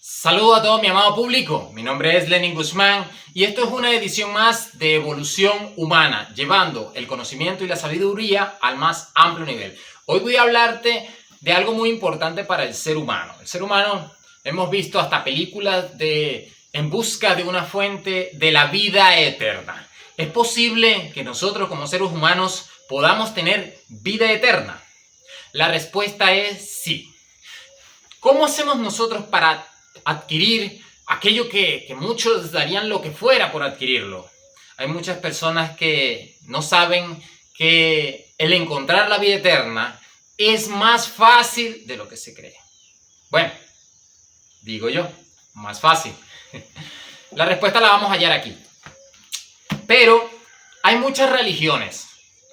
Saludos a todo mi amado público, mi nombre es Lenin Guzmán y esto es una edición más de Evolución Humana, llevando el conocimiento y la sabiduría al más amplio nivel. Hoy voy a hablarte de algo muy importante para el ser humano. El ser humano, hemos visto hasta películas de En busca de una fuente de la vida eterna. ¿Es posible que nosotros como seres humanos podamos tener vida eterna? La respuesta es sí. ¿Cómo hacemos nosotros para adquirir aquello que muchos darían lo que fuera por adquirirlo? Hay muchas personas que no saben que el encontrar la vida eterna es más fácil de lo que se cree. Bueno, digo yo, más fácil. La respuesta la vamos a hallar aquí. Pero hay muchas religiones,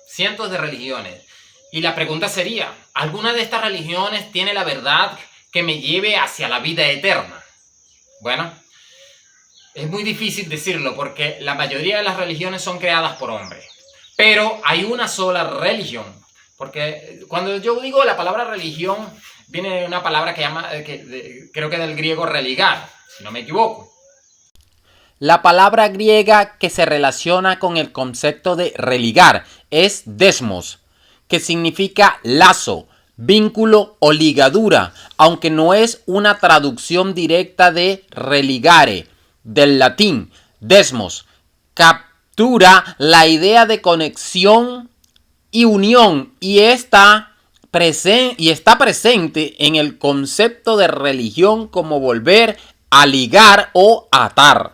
cientos de religiones. Y la pregunta sería, ¿alguna de estas religiones tiene la verdad que me lleve hacia la vida eterna? Bueno, es muy difícil decirlo porque la mayoría de las religiones son creadas por hombres. Pero hay una sola religión. Porque cuando yo digo la palabra religión, viene de una palabra creo que del griego religar, si no me equivoco. La palabra griega que se relaciona con el concepto de religar es desmos, que significa lazo, vínculo o ligadura, aunque no es una traducción directa de religare, del latín desmos. Captura la idea de conexión y unión y está presente en el concepto de religión como volver a ligar o atar.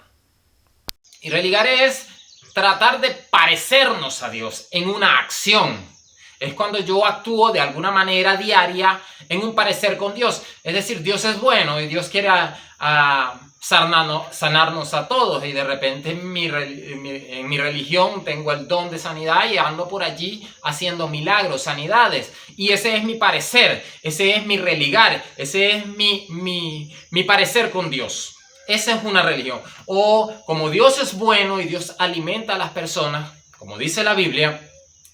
Y religar es tratar de parecernos a Dios en una acción. Es cuando yo actúo de alguna manera diaria en un parecer con Dios. Es decir, Dios es bueno y Dios quiere sanarnos a todos. Y de repente en mi religión tengo el don de sanidad y ando por allí haciendo milagros, sanidades. Y ese es mi parecer, ese es mi religar, ese es mi parecer con Dios. Esa es una religión. O como Dios es bueno y Dios alimenta a las personas, como dice la Biblia,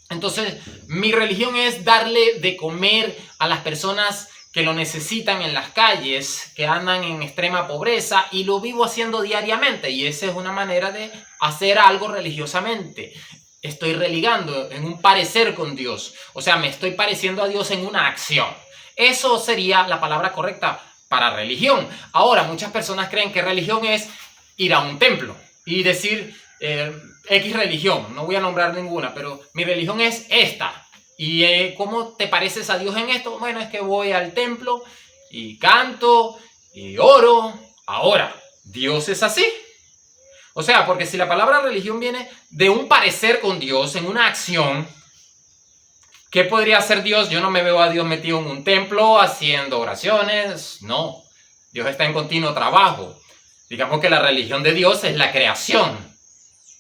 entonces mi religión es darle de comer a las personas que lo necesitan en las calles, que andan en extrema pobreza, y lo vivo haciendo diariamente. Y esa es una manera de hacer algo religiosamente. Estoy religando en un parecer con Dios. O sea, me estoy pareciendo a Dios en una acción. Eso sería la palabra correcta para religión. Ahora, muchas personas creen que religión es ir a un templo y decir X religión, no voy a nombrar ninguna, pero mi religión es esta. ¿Y cómo te pareces a Dios en esto? Bueno, es que voy al templo y canto y oro. Ahora, ¿Dios es así? O sea, porque si la palabra religión viene de un parecer con Dios en una acción, ¿qué podría hacer Dios? Yo no me veo a Dios metido en un templo haciendo oraciones. No, Dios está en continuo trabajo. Digamos que la religión de Dios es la creación.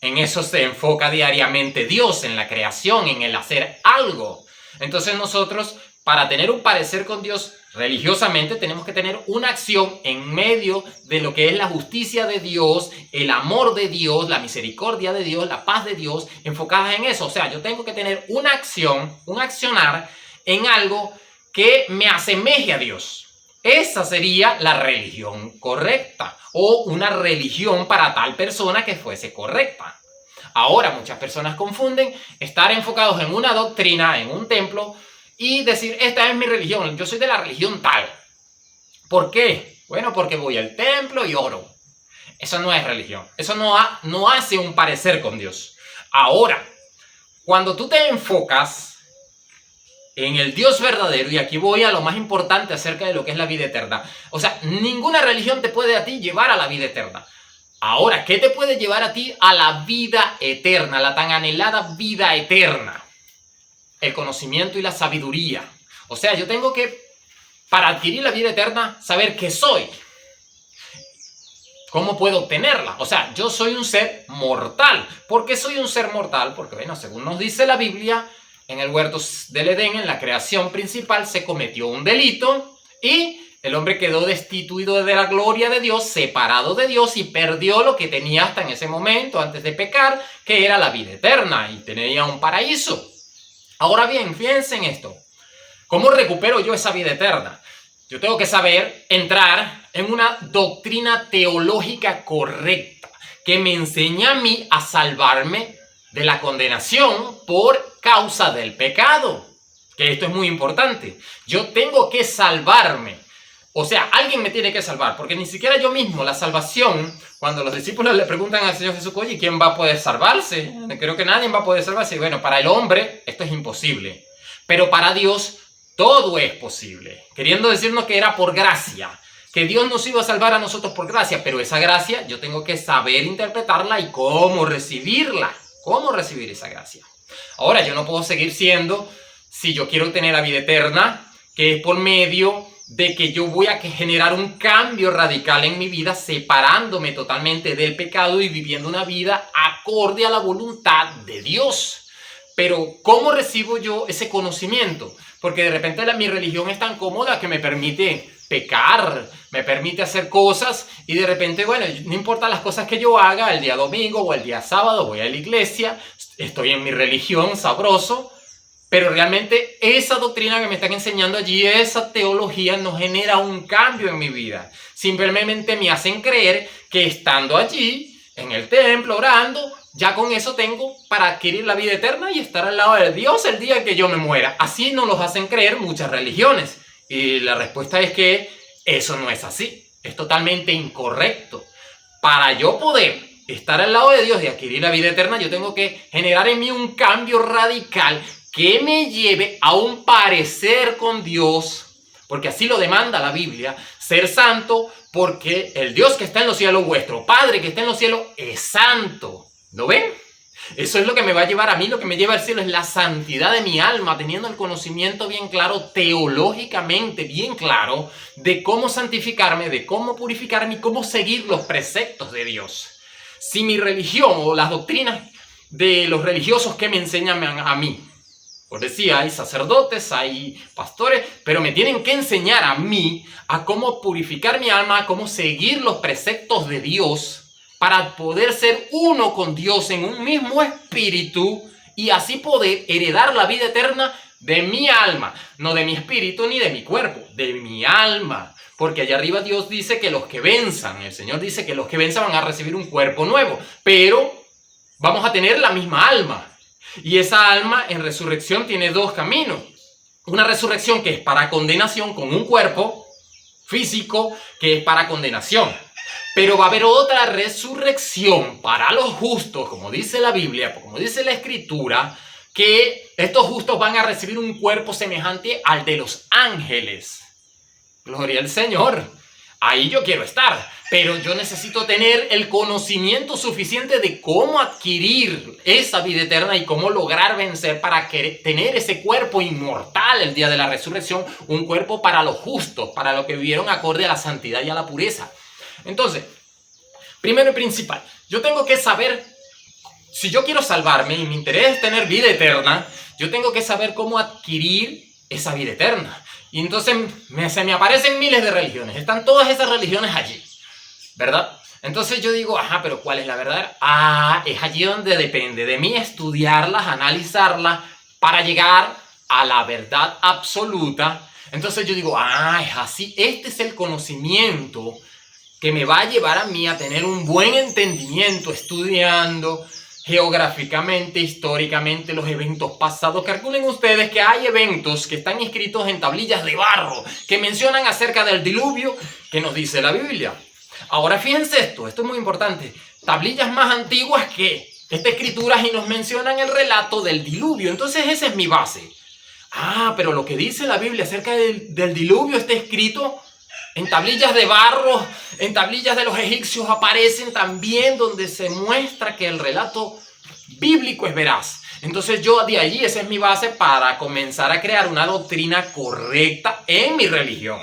En eso se enfoca diariamente Dios, en la creación, en el hacer algo. Entonces nosotros, para tener un parecer con Dios religiosamente, tenemos que tener una acción en medio de lo que es la justicia de Dios, el amor de Dios, la misericordia de Dios, la paz de Dios, enfocadas en eso. O sea, yo tengo que tener una acción, un accionar en algo que me asemeje a Dios. Esa sería la religión correcta o una religión para tal persona que fuese correcta. Ahora, muchas personas confunden estar enfocados en una doctrina, en un templo, y decir, esta es mi religión, yo soy de la religión tal. ¿Por qué? Bueno, porque voy al templo y oro. Eso no es religión. Eso no hace un parecer con Dios. Ahora, cuando tú te enfocas en el Dios verdadero, y aquí voy a lo más importante acerca de lo que es la vida eterna. O sea, ninguna religión te puede a ti llevar a la vida eterna. Ahora, ¿qué te puede llevar a ti a la vida eterna, la tan anhelada vida eterna? El conocimiento y la sabiduría. O sea, yo tengo que, para adquirir la vida eterna, saber qué soy. ¿Cómo puedo obtenerla? O sea, yo soy un ser mortal. ¿Por qué soy un ser mortal? Porque, bueno, según nos dice la Biblia, en el huerto del Edén, en la creación principal, se cometió un delito y el hombre quedó destituido de la gloria de Dios, separado de Dios y perdió lo que tenía hasta en ese momento, antes de pecar, que era la vida eterna y tenía un paraíso. Ahora bien, fíjense en esto. ¿Cómo recupero yo esa vida eterna? Yo tengo que saber entrar en una doctrina teológica correcta que me enseña a mí a salvarme de la condenación por causa del pecado. Que esto es muy importante. Yo tengo que salvarme. O sea, alguien me tiene que salvar, porque ni siquiera yo mismo, la salvación, cuando los discípulos le preguntan al Señor Jesús, oye, ¿quién va a poder salvarse? Creo que nadie va a poder salvarse. Bueno, para el hombre esto es imposible, pero para Dios todo es posible. Queriendo decirnos que era por gracia, que Dios nos iba a salvar a nosotros por gracia, pero esa gracia yo tengo que saber interpretarla y cómo recibirla, cómo recibir esa gracia. Ahora, yo no puedo seguir siendo, si yo quiero tener la vida eterna, que es por medio de que yo voy a generar un cambio radical en mi vida, separándome totalmente del pecado y viviendo una vida acorde a la voluntad de Dios. Pero, ¿cómo recibo yo ese conocimiento? Porque de repente mi religión es tan cómoda que me permite pecar, me permite hacer cosas y de repente, bueno, no importa las cosas que yo haga, el día domingo o el día sábado voy a la iglesia, estoy en mi religión, sabroso. Pero realmente esa doctrina que me están enseñando allí, esa teología no genera un cambio en mi vida. Simplemente me hacen creer que estando allí, en el templo, orando, ya con eso tengo para adquirir la vida eterna y estar al lado de Dios el día en que yo me muera. Así nos los hacen creer muchas religiones. Y la respuesta es que eso no es así. Es totalmente incorrecto. Para yo poder estar al lado de Dios y adquirir la vida eterna, yo tengo que generar en mí un cambio radical que me lleve a un parecer con Dios, porque así lo demanda la Biblia, ser santo, porque el Dios que está en los cielos, vuestro Padre que está en los cielos, es santo. ¿Lo ven? Eso es lo que me va a llevar a mí, lo que me lleva al cielo es la santidad de mi alma, teniendo el conocimiento bien claro, teológicamente bien claro, de cómo santificarme, de cómo purificarme y cómo seguir los preceptos de Dios. Si mi religión o las doctrinas de los religiosos que me enseñan a mí, os decía, hay sacerdotes, hay pastores, pero me tienen que enseñar a mí a cómo purificar mi alma, a cómo seguir los preceptos de Dios para poder ser uno con Dios en un mismo espíritu y así poder heredar la vida eterna de mi alma, no de mi espíritu ni de mi cuerpo, de mi alma. Porque allá arriba Dios dice que los que venzan, el Señor dice que los que venzan van a recibir un cuerpo nuevo, pero vamos a tener la misma alma. Y esa alma en resurrección tiene dos caminos. Una resurrección que es para condenación con un cuerpo físico que es para condenación. Pero va a haber otra resurrección para los justos, como dice la Biblia, como dice la Escritura, que estos justos van a recibir un cuerpo semejante al de los ángeles. Gloria al Señor. Ahí yo quiero estar, pero yo necesito tener el conocimiento suficiente de cómo adquirir esa vida eterna y cómo lograr vencer para tener ese cuerpo inmortal el día de la resurrección, un cuerpo para los justos, para los que vivieron acorde a la santidad y a la pureza. Entonces, primero y principal, yo tengo que saber, si yo quiero salvarme y mi interés es tener vida eterna, yo tengo que saber cómo adquirir esa vida eterna. Y entonces se me aparecen miles de religiones. Están todas esas religiones allí, ¿verdad? Entonces yo digo, ajá, pero ¿cuál es la verdad? Es allí donde depende de mí estudiarlas, analizarlas, para llegar a la verdad absoluta. Entonces yo digo, es así. Este es el conocimiento que me va a llevar a mí a tener un buen entendimiento estudiando geográficamente, históricamente, los eventos pasados. Calculen ustedes que hay eventos que están escritos en tablillas de barro que mencionan acerca del diluvio que nos dice la Biblia. Ahora fíjense esto es muy importante. Tablillas más antiguas que estas escrituras y nos mencionan el relato del diluvio. Entonces esa es mi base. Pero lo que dice la Biblia acerca del diluvio está escrito en tablillas de barro, en tablillas de los egipcios aparecen también donde se muestra que el relato bíblico es veraz. Entonces yo de allí, esa es mi base para comenzar a crear una doctrina correcta en mi religión.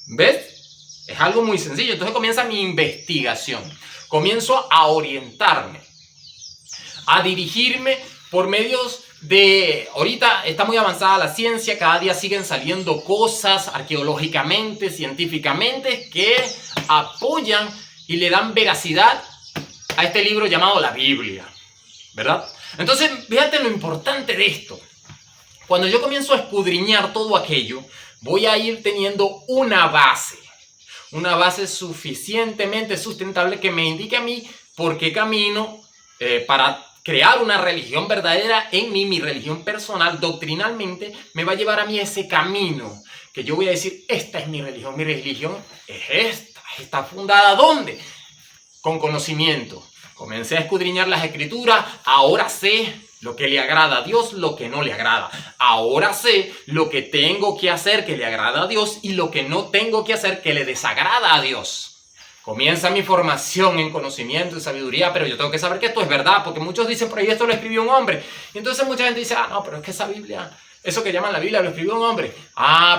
¿Ves? Es algo muy sencillo. Entonces comienza mi investigación. Comienzo a orientarme, a dirigirme por medios de... Ahorita está muy avanzada la ciencia, cada día siguen saliendo cosas arqueológicamente, científicamente, que apoyan y le dan veracidad a este libro llamado la Biblia, ¿verdad? Entonces, fíjate lo importante de esto. Cuando yo comienzo a escudriñar todo aquello, voy a ir teniendo una base, una base suficientemente sustentable que me indique a mí por qué camino para crear una religión verdadera en mí, mi religión personal, doctrinalmente, me va a llevar a mí ese camino. Que yo voy a decir, esta es mi religión es esta. ¿Está fundada dónde? Con conocimiento. Comencé a escudriñar las escrituras, ahora sé lo que le agrada a Dios, lo que no le agrada. Ahora sé lo que tengo que hacer que le agrada a Dios y lo que no tengo que hacer que le desagrada a Dios. Comienza mi formación en conocimiento y sabiduría, pero yo tengo que saber que esto es verdad, porque muchos dicen, por ahí esto lo escribió un hombre. Y entonces mucha gente dice, no, pero es que esa Biblia, eso que llaman la Biblia, lo escribió un hombre.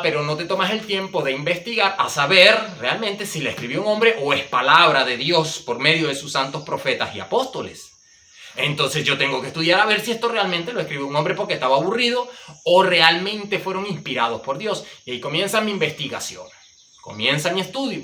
Pero no te tomas el tiempo de investigar a saber realmente si la escribió un hombre o es palabra de Dios por medio de sus santos profetas y apóstoles. Entonces yo tengo que estudiar a ver si esto realmente lo escribió un hombre porque estaba aburrido o realmente fueron inspirados por Dios. Y ahí comienza mi investigación, comienza mi estudio.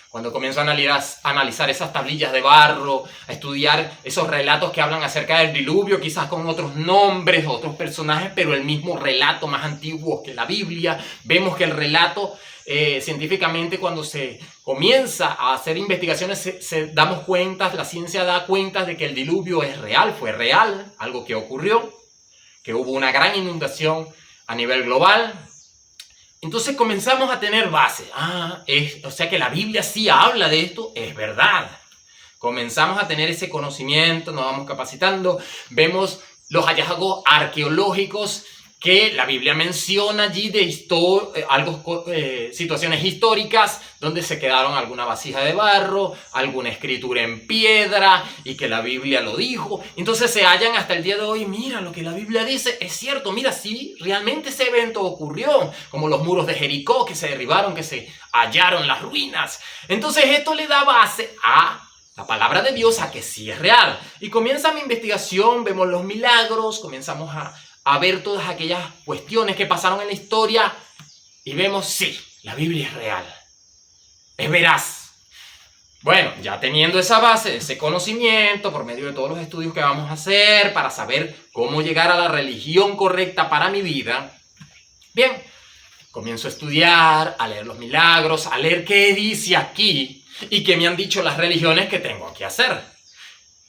Cuando comienzo a analizar esas tablillas de barro, a estudiar esos relatos que hablan acerca del diluvio, quizás con otros nombres, otros personajes, pero el mismo relato más antiguo que la Biblia. Vemos que el relato, científicamente, cuando se comienza a hacer investigaciones, damos cuenta, la ciencia da cuenta de que el diluvio es real, fue real, algo que ocurrió, que hubo una gran inundación a nivel global. Entonces comenzamos a tener base. O sea que la Biblia sí habla de esto, es verdad. Comenzamos a tener ese conocimiento, nos vamos capacitando, vemos los hallazgos arqueológicos que la Biblia menciona allí de situaciones históricas donde se quedaron alguna vasija de barro, alguna escritura en piedra y que la Biblia lo dijo. Entonces se hallan hasta el día de hoy, mira lo que la Biblia dice, es cierto, mira, sí, realmente ese evento ocurrió, como los muros de Jericó que se derribaron, que se hallaron las ruinas. Entonces esto le da base a la palabra de Dios, a que sí es real. Y comienza mi investigación, vemos los milagros, comenzamos a ver todas aquellas cuestiones que pasaron en la historia y vemos, sí, la Biblia es real, es veraz. Bueno, ya teniendo esa base, ese conocimiento, por medio de todos los estudios que vamos a hacer para saber cómo llegar a la religión correcta para mi vida, bien, comienzo a estudiar, a leer los milagros, a leer qué dice aquí y qué me han dicho las religiones que tengo que hacer.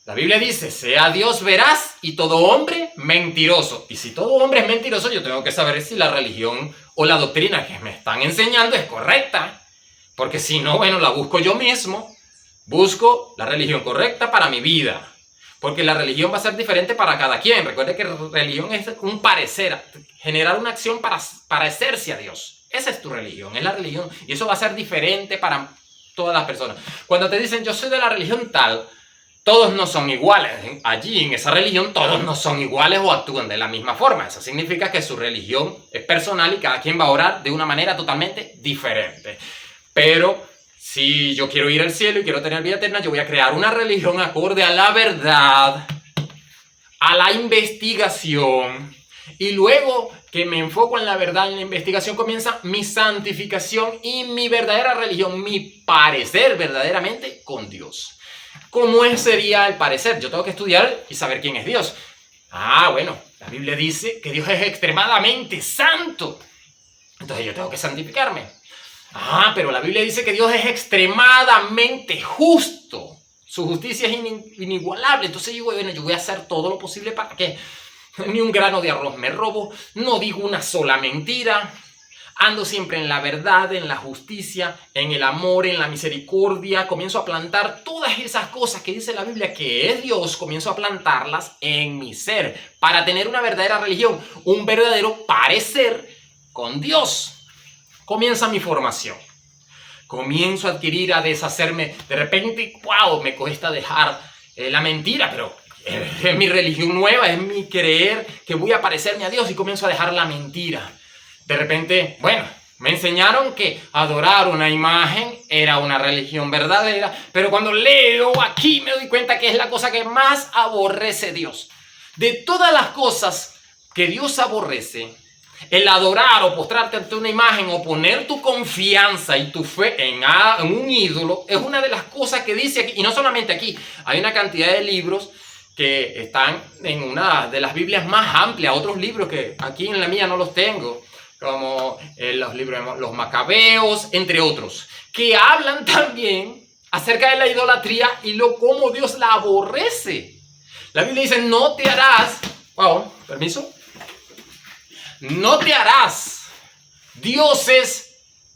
La Biblia dice, sea Dios veraz y todo hombre mentiroso. Y si todo hombre es mentiroso, yo tengo que saber si la religión o la doctrina que me están enseñando es correcta. Porque si no, bueno, la busco yo mismo. Busco la religión correcta para mi vida. Porque la religión va a ser diferente para cada quien. Recuerde que religión es un parecer, generar una acción para parecerse a Dios. Esa es tu religión, es la religión. Y eso va a ser diferente para todas las personas. Cuando te dicen, yo soy de la religión tal, todos no son iguales. Allí, en esa religión, todos no son iguales o actúan de la misma forma. Eso significa que su religión es personal y cada quien va a orar de una manera totalmente diferente. Pero si yo quiero ir al cielo y quiero tener vida eterna, yo voy a crear una religión acorde a la verdad, a la investigación. Y luego que me enfoco en la verdad, en la investigación, comienza mi santificación y mi verdadera religión, mi parecer verdaderamente con Dios. ¿Cómo sería el parecer? Yo tengo que estudiar y saber quién es Dios. Bueno, la Biblia dice que Dios es extremadamente santo. Entonces yo tengo que santificarme. Pero la Biblia dice que Dios es extremadamente justo. Su justicia es inigualable. Entonces yo voy a hacer todo lo posible para que ni un grano de arroz me robo, no digo una sola mentira. Ando siempre en la verdad, en la justicia, en el amor, en la misericordia. Comienzo a plantar todas esas cosas que dice la Biblia que es Dios. Comienzo a plantarlas en mi ser para tener una verdadera religión, un verdadero parecer con Dios. Comienza mi formación. Comienzo a adquirir, a deshacerme. De repente, me cuesta dejar la mentira, pero es mi religión nueva, es mi creer que voy a parecerme a Dios y comienzo a dejar la mentira. De repente, me enseñaron que adorar una imagen era una religión verdadera, pero cuando leo aquí me doy cuenta que es la cosa que más aborrece Dios. De todas las cosas que Dios aborrece, el adorar o postrarte ante una imagen o poner tu confianza y tu fe en un ídolo es una de las cosas que dice aquí. Y no solamente aquí, hay una cantidad de libros que están en una de las Biblias más amplias, otros libros que aquí en la mía no los tengo. como los libros de los Macabeos, entre otros, que hablan también acerca de la idolatría y cómo Dios la aborrece. La Biblia dice, no te harás, permiso, no te harás dioses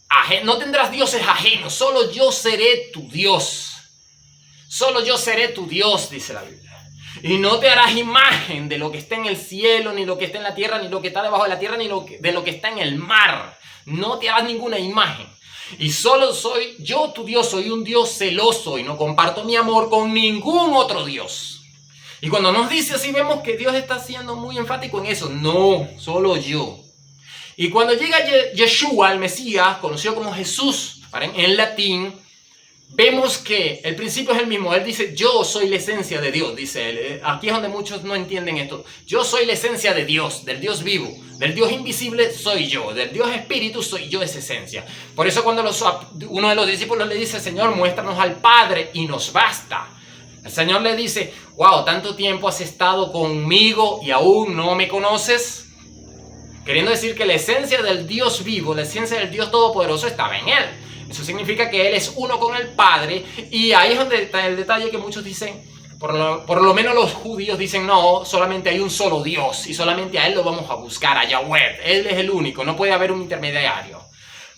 ajenos, no tendrás dioses ajenos, solo yo seré tu Dios. Solo yo seré tu Dios, dice la Biblia. Y no te harás imagen de lo que está en el cielo, ni lo que está en la tierra, ni lo que está debajo de la tierra, ni de lo que está en el mar. No te harás ninguna imagen. Y solo soy yo tu Dios, soy un Dios celoso y no comparto mi amor con ningún otro Dios. Y cuando nos dice así, vemos que Dios está siendo muy enfático en eso. No, solo yo. Y cuando llega Yeshua, el Mesías, conocido como Jesús en latín, vemos que el principio es el mismo. Él dice, yo soy la esencia de Dios, dice él. Aquí es donde muchos no entienden esto. Yo soy la esencia de Dios, del Dios vivo. Del Dios invisible soy yo. Del Dios espíritu soy yo esa esencia. Por eso cuando uno de los discípulos le dice, Señor, muéstranos al Padre y nos basta. El Señor le dice, wow, tanto tiempo has estado conmigo y aún no me conoces. Queriendo decir que la esencia del Dios vivo, la esencia del Dios todopoderoso estaba en él. Eso significa que Él es uno con el Padre. Y ahí es donde está el detalle que muchos dicen, por lo menos los judíos dicen, no, solamente hay un solo Dios y solamente a Él lo vamos a buscar, a Yahweh. Él es el único, no puede haber un intermediario.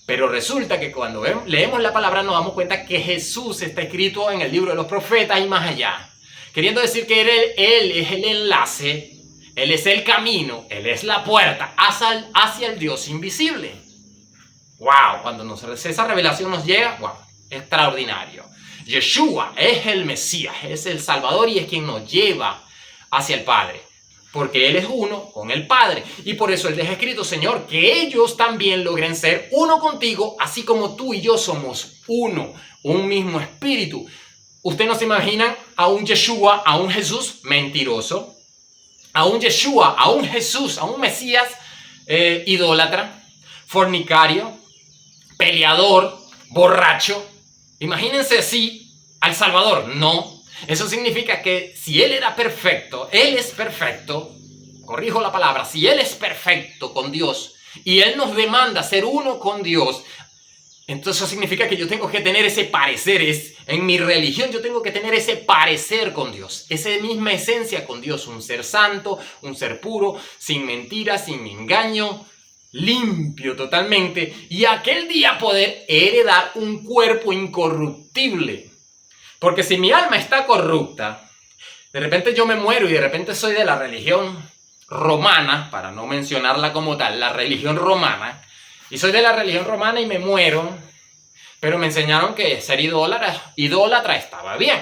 Pero resulta que cuando leemos la palabra nos damos cuenta que Jesús está escrito en el libro de los profetas y más allá. Queriendo decir que Él es el enlace, Él es el camino, Él es la puerta hacia el Dios invisible. Wow, cuando esa revelación nos llega, wow, extraordinario. Yeshua es el Mesías, es el Salvador y es quien nos lleva hacia el Padre. Porque Él es uno con el Padre. Y por eso Él deja escrito, Señor, que ellos también logren ser uno contigo, así como tú y yo somos uno, un mismo espíritu. Ustedes no se imaginan a un Yeshua, a un Jesús mentiroso, a un Yeshua, a un Jesús, a un Mesías idólatra, fornicario, peleador, borracho. Imagínense así al Salvador. No. Eso significa que si Él era perfecto, Él es perfecto, corrijo la palabra, si Él es perfecto con Dios y Él nos demanda ser uno con Dios, entonces eso significa que yo tengo que tener ese parecer. En mi religión yo tengo que tener ese parecer con Dios, esa misma esencia con Dios, un ser santo, un ser puro, sin mentiras, sin engaño, limpio totalmente, y aquel día poder heredar un cuerpo incorruptible. Porque si mi alma está corrupta, de repente yo me muero y de repente soy de la religión romana, para no mencionarla como tal, la religión romana, y soy de la religión romana y me muero, pero me enseñaron que ser idólatra estaba bien.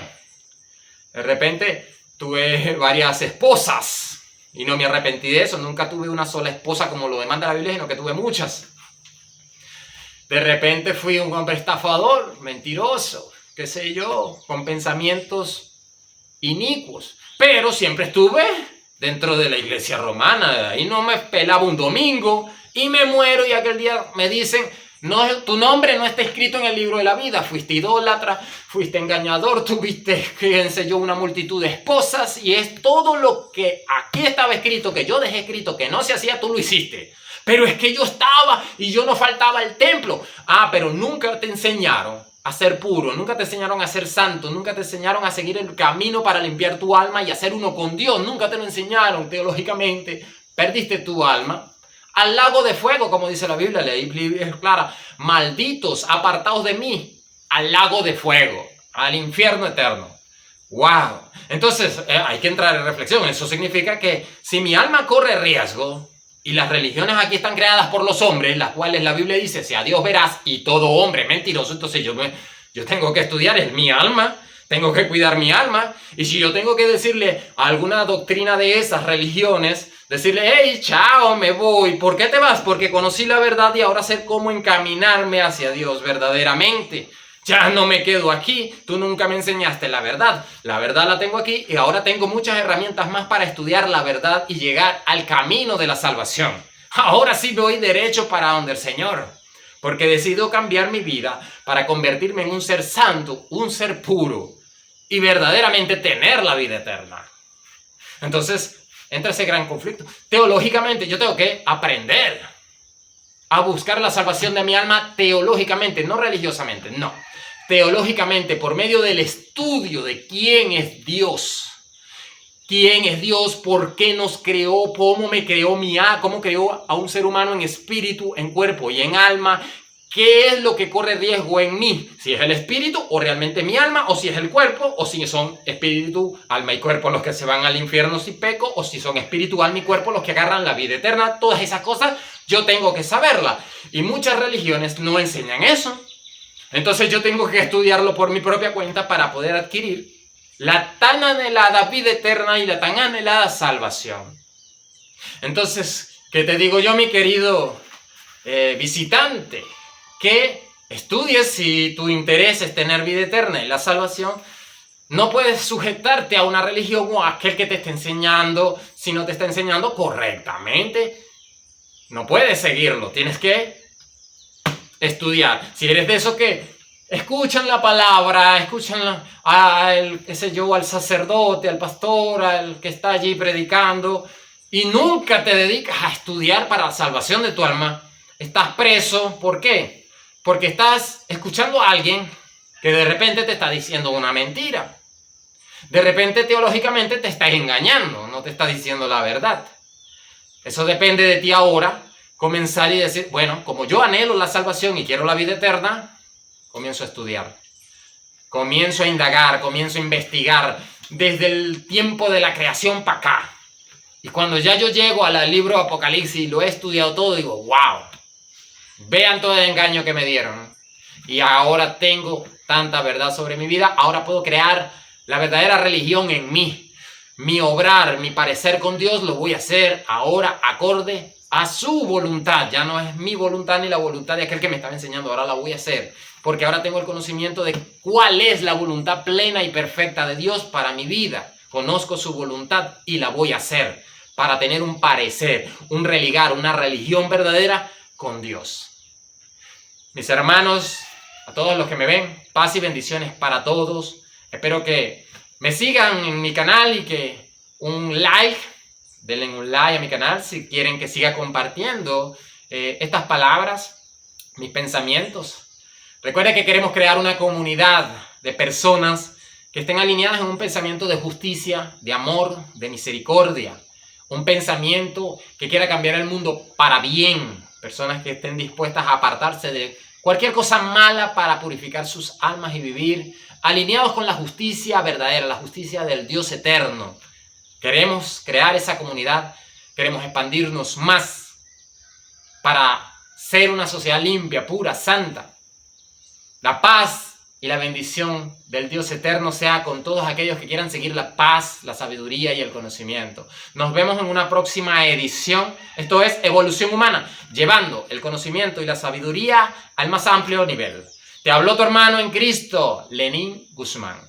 De repente tuve varias esposas, y no me arrepentí de eso. Nunca tuve una sola esposa como lo demanda la Biblia, sino que tuve muchas. De repente fui un hombre estafador, mentiroso, qué sé yo, con pensamientos inicuos. Pero siempre estuve dentro de la iglesia romana. Ahí no me pelaba un domingo y me muero y aquel día me dicen, no, tu nombre no está escrito en el libro de la vida. Fuiste idólatra, fuiste engañador, tuviste, fíjense yo, una multitud de esposas y es todo lo que aquí estaba escrito, que yo dejé escrito, que no se hacía, tú lo hiciste. Pero es que yo estaba y yo no faltaba al templo. Pero nunca te enseñaron a ser puro, nunca te enseñaron a ser santo, nunca te enseñaron a seguir el camino para limpiar tu alma y hacer uno con Dios. Nunca te lo enseñaron teológicamente. Perdiste tu alma al lago de fuego, como dice la Biblia, la Biblia es clara. Malditos, apartados de mí, al lago de fuego, al infierno eterno. ¡Wow! Entonces, hay que entrar en reflexión. Eso significa que si mi alma corre riesgo, y las religiones aquí están creadas por los hombres, las cuales la Biblia dice, si a Dios verás, y todo hombre mentiroso, entonces yo tengo que estudiar es mi alma, tengo que cuidar mi alma, y si yo tengo que decirle a alguna doctrina de esas religiones, decirle, hey, chao, me voy. ¿Por qué te vas? Porque conocí la verdad y ahora sé cómo encaminarme hacia Dios verdaderamente. Ya no me quedo aquí, tú nunca me enseñaste la verdad la tengo aquí y ahora tengo muchas herramientas más para estudiar la verdad y llegar al camino de la salvación. Ahora sí voy derecho para donde el Señor, porque decido cambiar mi vida para convertirme en un ser santo, un ser puro y verdaderamente tener la vida eterna. Entonces entra ese gran conflicto. Teológicamente yo tengo que aprender a buscar la salvación de mi alma teológicamente, no religiosamente, no. Teológicamente, por medio del estudio de quién es Dios. ¿Quién es Dios? ¿Por qué nos creó? ¿Cómo me creó cómo creó a un ser humano en espíritu, en cuerpo y en alma? ¿Qué es lo que corre riesgo en mí? Si es el espíritu o realmente mi alma, o si es el cuerpo, o si son espíritu, alma y cuerpo los que se van al infierno si peco, o si son espíritu, alma y cuerpo los que agarran la vida eterna. Todas esas cosas yo tengo que saberlas. Y muchas religiones no enseñan eso. Entonces yo tengo que estudiarlo por mi propia cuenta para poder adquirir la tan anhelada vida eterna y la tan anhelada salvación. Entonces, ¿qué te digo yo, mi querido visitante? Que estudies si tu interés es tener vida eterna y la salvación. No puedes sujetarte a una religión o a aquel que te esté enseñando si no te está enseñando correctamente. No puedes seguirlo, tienes que estudiar. Si eres de esos que escuchan la palabra, escuchan al sacerdote, al pastor, al que está allí predicando y nunca te dedicas a estudiar para la salvación de tu alma, estás preso. ¿Por qué? Porque estás escuchando a alguien que de repente te está diciendo una mentira. De repente teológicamente te está engañando, no te está diciendo la verdad. Eso depende de ti ahora, comenzar y decir, bueno, como yo anhelo la salvación y quiero la vida eterna, comienzo a estudiar. Comienzo a indagar, comienzo a investigar desde el tiempo de la creación para acá. Y cuando ya yo llego al libro de Apocalipsis y lo he estudiado todo, digo, wow. Vean todo el engaño que me dieron. Y ahora tengo tanta verdad sobre mi vida. Ahora puedo crear la verdadera religión en mí. Mi obrar, mi parecer con Dios lo voy a hacer ahora acorde a su voluntad. Ya no es mi voluntad ni la voluntad de aquel que me estaba enseñando. Ahora la voy a hacer. Porque ahora tengo el conocimiento de cuál es la voluntad plena y perfecta de Dios para mi vida. Conozco su voluntad y la voy a hacer para tener un parecer, un religar, una religión verdadera con Dios. Mis hermanos, a todos los que me ven, paz y bendiciones para todos. Espero que me sigan en mi canal y que denle un like a mi canal si quieren que siga compartiendo estas palabras, mis pensamientos. Recuerden que queremos crear una comunidad de personas que estén alineadas en un pensamiento de justicia, de amor, de misericordia. Un pensamiento que quiera cambiar el mundo para bien. Personas que estén dispuestas a apartarse de cualquier cosa mala para purificar sus almas y vivir alineados con la justicia verdadera, la justicia del Dios eterno. Queremos crear esa comunidad, queremos expandirnos más para ser una sociedad limpia, pura, santa. La paz y la bendición del Dios eterno sea con todos aquellos que quieran seguir la paz, la sabiduría y el conocimiento. Nos vemos en una próxima edición. Esto es Evolución Humana, llevando el conocimiento y la sabiduría al más amplio nivel. Te habló tu hermano en Cristo, Lenín Guzmán.